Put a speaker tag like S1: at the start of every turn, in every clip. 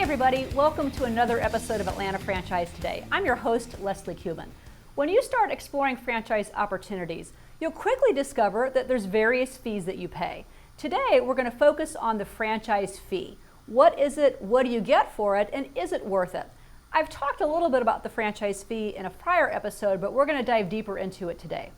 S1: Hey everybody, welcome to another episode of Atlanta Franchise Today. I'm your host, Leslie Cuban. When you start exploring franchise opportunities, you'll quickly discover that there's various fees that you pay. Today, we're going to focus on the franchise fee. What is it, what do you get for it, and is it worth it? I've talked a little bit about the franchise fee in a prior episode, but we're going to dive deeper into it today.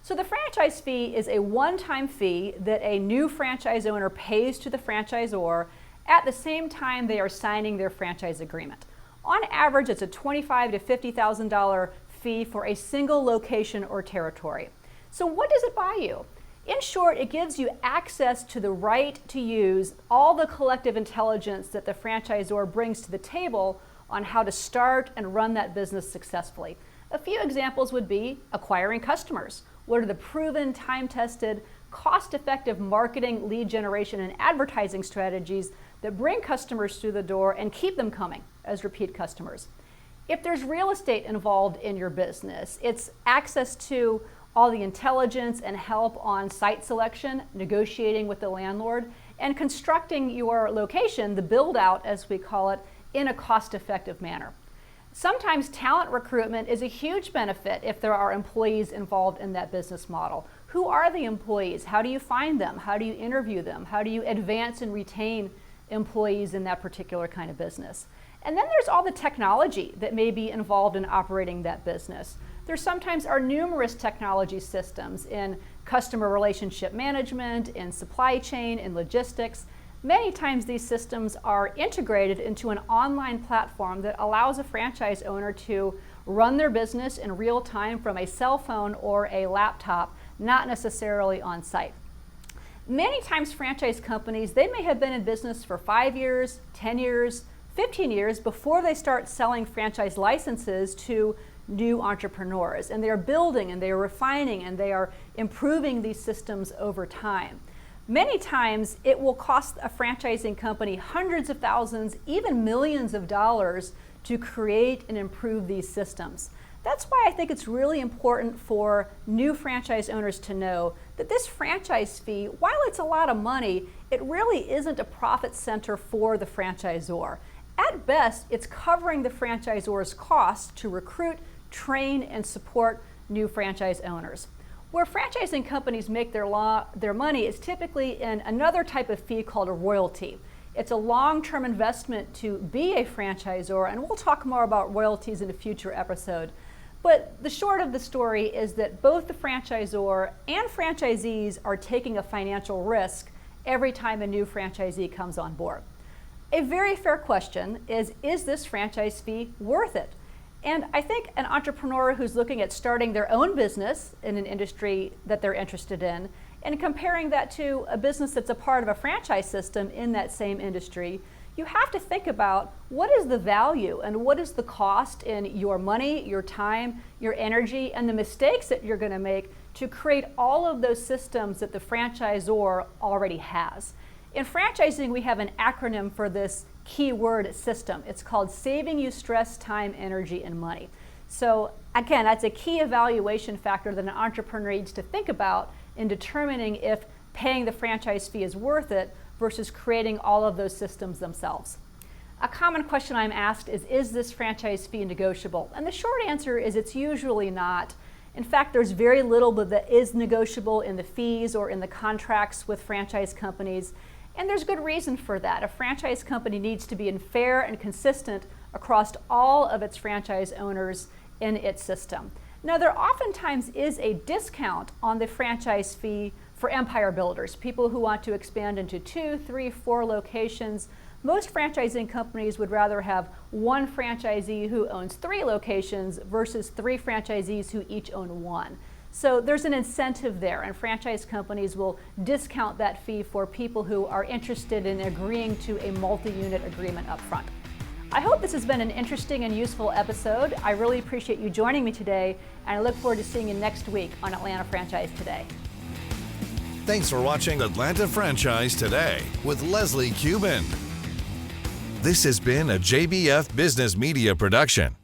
S1: So the franchise fee is a one-time fee that a new franchise owner pays to the franchisor at the same time they are signing their franchise agreement. On average, it's a $25,000 to $50,000 fee for a single location or territory. So what does it buy you? In short, it gives you access to the right to use all the collective intelligence that the franchisor brings to the table on how to start and run that business successfully. A few examples would be acquiring customers. What are the proven, time-tested, cost-effective marketing, lead generation, and advertising strategies that bring customers through the door and keep them coming as repeat customers? If there's real estate involved in your business, it's access to all the intelligence and help on site selection, negotiating with the landlord, and constructing your location, the build out as we call it, in a cost-effective manner. Sometimes talent recruitment is a huge benefit if there are employees involved in that business model. Who are the employees? How do you find them? How do you interview them? How do you advance and retain employees in that particular kind of business? And then there's all the technology that may be involved in operating that business. There sometimes are numerous technology systems in customer relationship management, in supply chain, in logistics. Many times these systems are integrated into an online platform that allows a franchise owner to run their business in real time from a cell phone or a laptop, not necessarily on site. Many times franchise companies, they may have been in business for 5 years, 10 years, 15 years before they start selling franchise licenses to new entrepreneurs. And they are building and they are refining and they are improving these systems over time. Many times it will cost a franchising company hundreds of thousands, even millions of dollars to create and improve these systems. That's why I think it's really important for new franchise owners to know that this franchise fee, while it's a lot of money, it really isn't a profit center for the franchisor. At best, it's covering the franchisor's costs to recruit, train, and support new franchise owners. Where franchising companies make their money is typically in another type of fee called a royalty. It's a long-term investment to be a franchisor, and we'll talk more about royalties in a future episode. But the short of the story is that both the franchisor and franchisees are taking a financial risk every time a new franchisee comes on board. A very fair question is this franchise fee worth it? And I think an entrepreneur who's looking at starting their own business in an industry that they're interested in and comparing that to a business that's a part of a franchise system in that same industry, you have to think about what is the value and what is the cost in your money, your time, your energy, and the mistakes that you're going to make to create all of those systems that the franchisor already has. In franchising, we have an acronym for this keyword system. It's called Saving You Stress, Time, Energy, and Money. So again, that's a key evaluation factor that an entrepreneur needs to think about in determining if paying the franchise fee is worth it versus creating all of those systems themselves. A common question I'm asked is this franchise fee negotiable? And the short answer is it's usually not. In fact, there's very little that is negotiable in the fees or in the contracts with franchise companies. And there's good reason for that. A franchise company needs to be fair and consistent across all of its franchise owners in its system. Now, there oftentimes is a discount on the franchise fee for empire builders, people who want to expand into 2, 3, 4 locations. Most franchising companies would rather have one franchisee who owns 3 locations versus 3 franchisees who each own 1. So there's an incentive there, and franchise companies will discount that fee for people who are interested in agreeing to a multi-unit agreement up front. I hope this has been an interesting and useful episode. I really appreciate you joining me today, and I look forward to seeing you next week on Atlanta Franchise Today.
S2: Thanks for watching Atlanta Franchise Today with Leslie Cuban. This has been a JBF Business Media production.